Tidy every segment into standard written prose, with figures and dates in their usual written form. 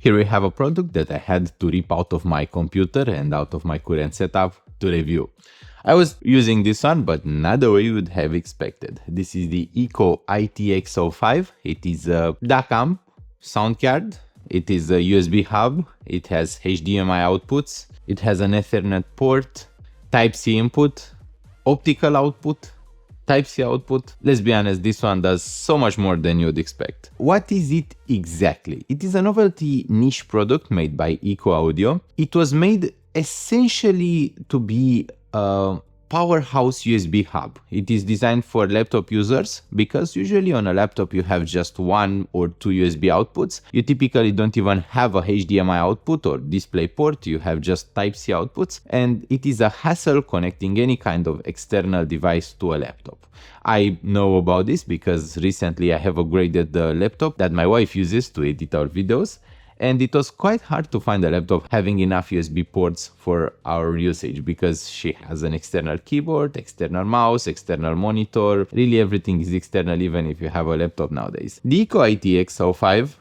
Here we have a product that I had to rip out of my computer and out of my current setup to review. I was using this one, but not the way you would have expected. This is the IKKO ITX05. It is a DAC amp sound card. It is a USB hub. It has HDMI outputs. It has an Ethernet port, Type-C input, optical output, Type-C output. Let's be honest, this one does so much more than you'd expect. What is it exactly? It is a novelty niche product made by IKKO Audio. It was made essentially to be a powerhouse USB hub. It is designed for laptop users because usually on a laptop you have just one or two USB outputs. You typically don't even have a HDMI output or display port, you have just Type-C outputs, and it is a hassle connecting any kind of external device to a laptop. I know about this because recently I have upgraded the laptop that my wife uses to edit our videos, and it was quite hard to find a laptop having enough USB ports for our usage because she has an external keyboard, external mouse, external monitor. Really everything is external even if you have a laptop nowadays. The IKKO ITX05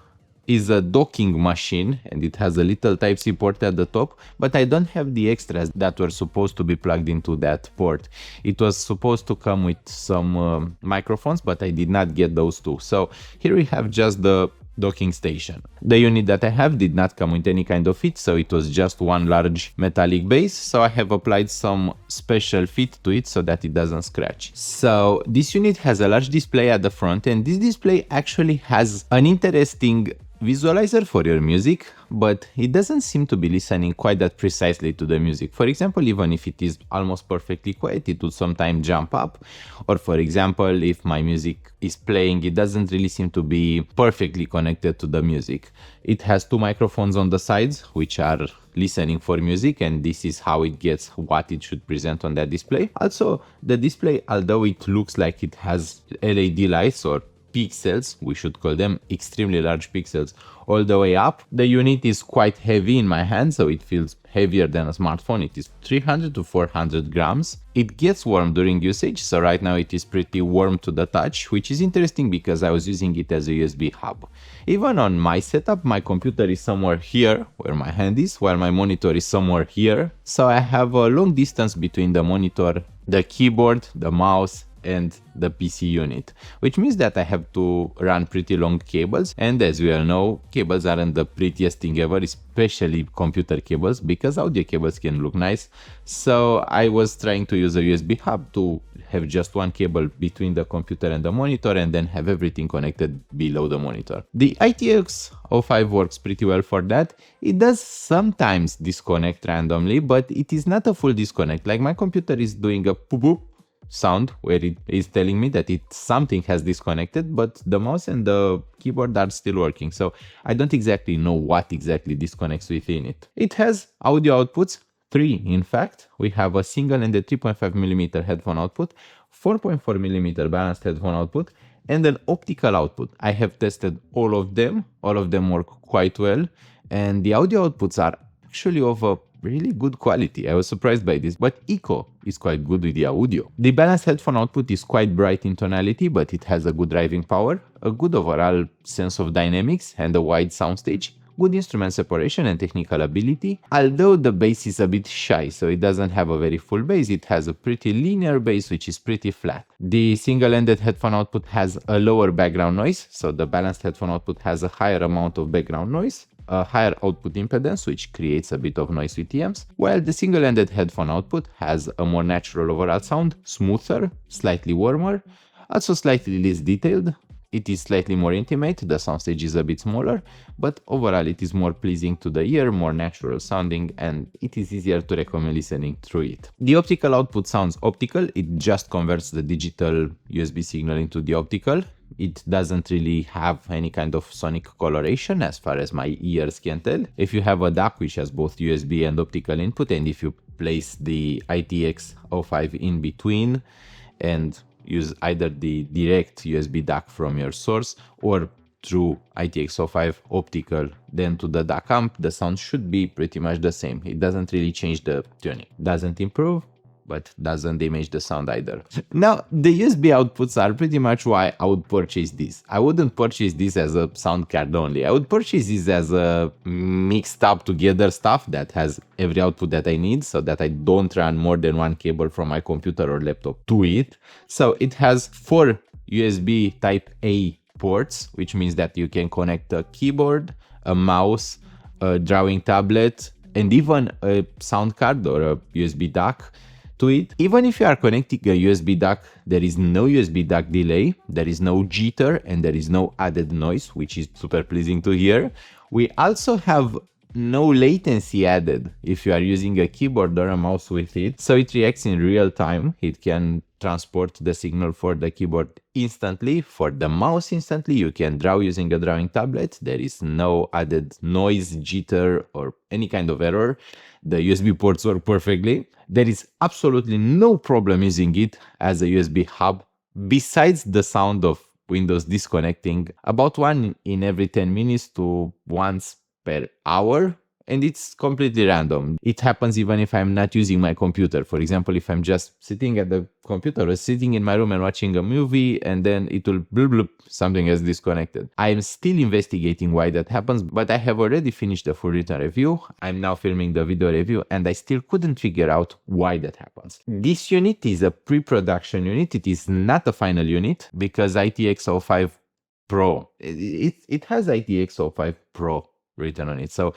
is a docking machine and it has a little Type-C port at the top, but I don't have the extras that were supposed to be plugged into that port. It was supposed to come with some microphones, but I did not get those two. So here we have just the docking station. The unit that I have did not come with any kind of fit, so it was just one large metallic base, so I have applied some special fit to it so that it doesn't scratch. So this unit has a large display at the front, and this display actually has an interesting visualizer for your music, but it doesn't seem to be listening quite that precisely to the music. For example, even if it is almost perfectly quiet, it will sometimes jump up. Or for example, if my music is playing, it doesn't really seem to be perfectly connected to the music. It has two microphones on the sides, which are listening for music, and this is how it gets what it should present on that display. Also, the display, although it looks like it has LED lights or pixels, we should call them extremely large pixels, all the way up. The unit is quite heavy in my hand, so it feels heavier than a smartphone. It is 300 to 400 grams. It gets warm during usage, so right now it is pretty warm to the touch, which is interesting because I was using it as a USB hub. Even on my setup, my computer is somewhere here, where my hand is, while my monitor is somewhere here. So I have a long distance between the monitor, the keyboard, the mouse, and the PC unit, which means that I have to run pretty long cables, and as we all know, cables aren't the prettiest thing ever, especially computer cables, because audio cables can look nice. So I was trying to use a USB hub to have just one cable between the computer and the monitor and then have everything connected below the monitor. The ITX05 works pretty well for that. It does sometimes disconnect randomly, but it is not a full disconnect. Like my computer is doing a poop boop sound where it is telling me that something has disconnected, but the mouse and the keyboard are still working, so I don't exactly know what exactly disconnects within it. It has audio outputs, 3 in fact. We have a single-ended 3.5mm headphone output, 4.4mm balanced headphone output, and an optical output. I have tested all of them work quite well, and the audio outputs are actually of a really good quality. I was surprised by this, but IKKO is quite good with the audio. The balanced headphone output is quite bright in tonality, but it has a good driving power, a good overall sense of dynamics, and a wide soundstage, good instrument separation and technical ability. Although the bass is a bit shy, so it doesn't have a very full bass, it has a pretty linear bass which is pretty flat. The single-ended headphone output has a lower background noise, so the balanced headphone output has a higher amount of background noise, a higher output impedance, which creates a bit of noise with TMs, while the single-ended headphone output has a more natural overall sound, smoother, slightly warmer, also slightly less detailed. It is slightly more intimate, the soundstage is a bit smaller, but overall it is more pleasing to the ear, more natural sounding, and it is easier to recommend listening through it. The optical output sounds optical, it just converts the digital USB signal into the optical. It doesn't really have any kind of sonic coloration as far as my ears can tell. If you have a DAC which has both USB and optical input, and if you place the ITX05 in between and use either the direct USB DAC from your source or through ITX05 optical then to the DAC amp, the sound should be pretty much the same. It doesn't really change the tuning. Doesn't improve, but doesn't damage the sound either. Now, the USB outputs are pretty much why I would purchase this. I wouldn't purchase this as a sound card only. I would purchase this as a mixed up together stuff that has every output that I need so that I don't run more than one cable from my computer or laptop to it. So it has 4 USB type A ports, which means that you can connect a keyboard, a mouse, a drawing tablet, and even a sound card or a USB DAC to it. Even if you are connecting a USB DAC, there is no USB DAC delay, there is no jitter, and there is no added noise, which is super pleasing to hear. We also have no latency added if you are using a keyboard or a mouse with it, so it reacts in real time. It can transport the signal for the keyboard instantly, for the mouse instantly. You can draw using a drawing tablet. There is no added noise, jitter, or any kind of error. The USB ports work perfectly. There is absolutely no problem using it as a USB hub, besides the sound of Windows disconnecting about 1 in every 10 minutes to once per hour, and it's completely random. It happens even if I'm not using my computer. For example, if I'm just sitting at the computer or sitting in my room and watching a movie, and then it will bloop bloop, something has disconnected. I'm still investigating why that happens, but I have already finished the full written review. I'm now filming the video review, and I still couldn't figure out why that happens. This unit is a pre-production unit. It is not a final unit because ITX05 Pro, it has ITX05 Pro written on it. So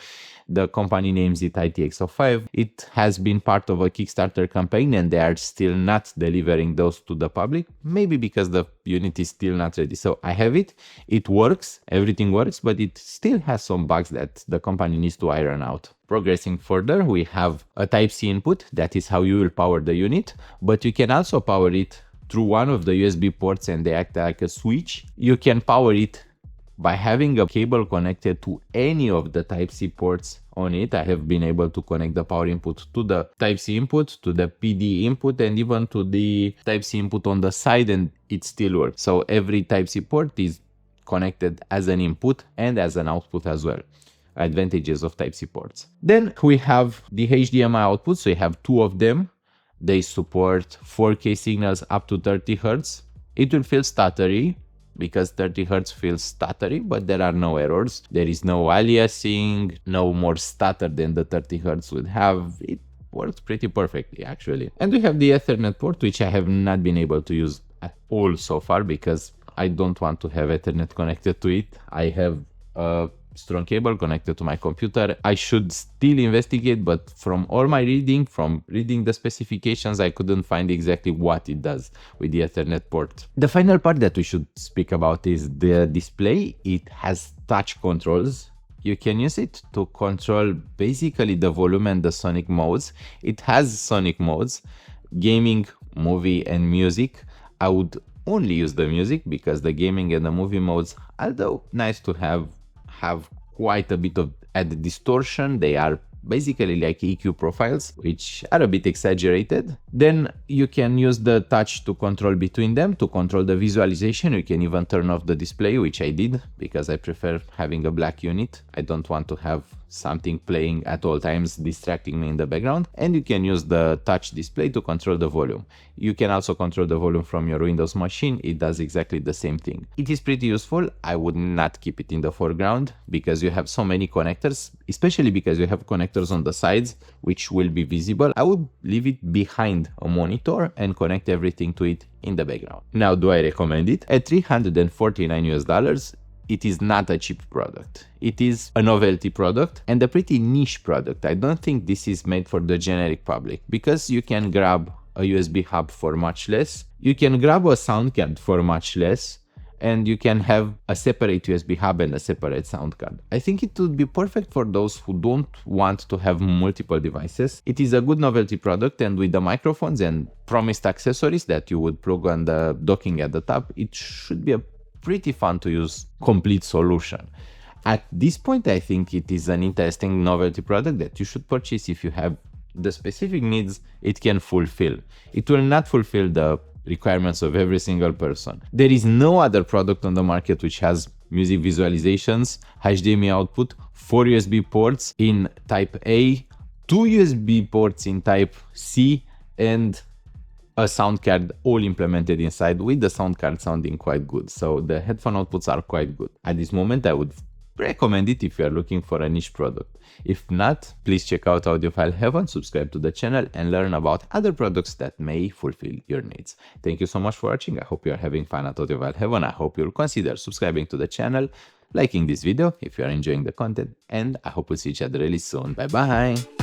the company names it ITX05. It has been part of a Kickstarter campaign, and they are still not delivering those to the public, maybe because the unit is still not ready. So I have it, it works, everything works, but it still has some bugs that the company needs to iron out. Progressing further, we have a Type-C input. That is how you will power the unit, but you can also power it through one of the USB ports, and they act like a switch. You can power it by having a cable connected to any of the Type-C ports on it. I have been able to connect the power input to the Type-C input, to the PD input, and even to the Type-C input on the side, and it still works. So every Type-C port is connected as an input and as an output as well. Advantages of Type-C ports. Then we have the HDMI output, so we have 2 of them. They support 4K signals up to 30 Hz. It will feel stuttery, because 30 Hz feels stuttery, but there are no errors. There is no aliasing, no more stutter than the 30 Hz would have. It works pretty perfectly, actually. And we have the Ethernet port, which I have not been able to use at all so far because I don't want to have Ethernet connected to it. I have a strong cable connected to my computer. I should still investigate, but from all my reading, from reading the specifications, I couldn't find exactly what it does with the Ethernet port. The final part that we should speak about is the display. It has touch controls. You can use it to control basically the volume and the sonic modes. It has sonic modes, gaming, movie, and music. I would only use the music because the gaming and the movie modes, although nice to have quite a bit of added distortion. They are basically like EQ profiles, which are a bit exaggerated. Then you can use the touch to control between them, to control the visualization. You can even turn off the display, which I did because I prefer having a black unit. I don't want to have something playing at all times distracting me in the background. And you can use the touch display to control the volume. You can also control the volume from your Windows machine. It does exactly the same thing. It is pretty useful. I would not keep it in the foreground because you have so many connectors, especially because you have connectors on the sides which will be visible. I would leave it behind a monitor and connect everything to it in the background. Now, do I recommend it? At $349, it is not a cheap product. It is a novelty product and a pretty niche product. I don't think this is made for the generic public because you can grab a USB hub for much less. You can grab a sound card for much less, and you can have a separate USB hub and a separate sound card. I think it would be perfect for those who don't want to have multiple devices. It is a good novelty product, and with the microphones and promised accessories that you would plug on the docking at the top, it should be a pretty fun to use complete solution. At this point, I think it is an interesting novelty product that you should purchase if you have the specific needs it can fulfill. It will not fulfill the requirements of every single person. There is no other product on the market which has music visualizations, HDMI output, 4 USB ports in Type A, 2 USB ports in Type C, and a sound card all implemented inside, with the sound card sounding quite good. So the headphone outputs are quite good. At this moment, I would recommend it if you are looking for a niche product. If not, please check out Audiophile Heaven, subscribe to the channel, and learn about other products that may fulfill your needs. Thank you so much for watching. I hope you are having fun at Audiophile Heaven. I hope you'll consider subscribing to the channel, liking this video if you are enjoying the content, and I hope we'll see each other really soon. Bye bye!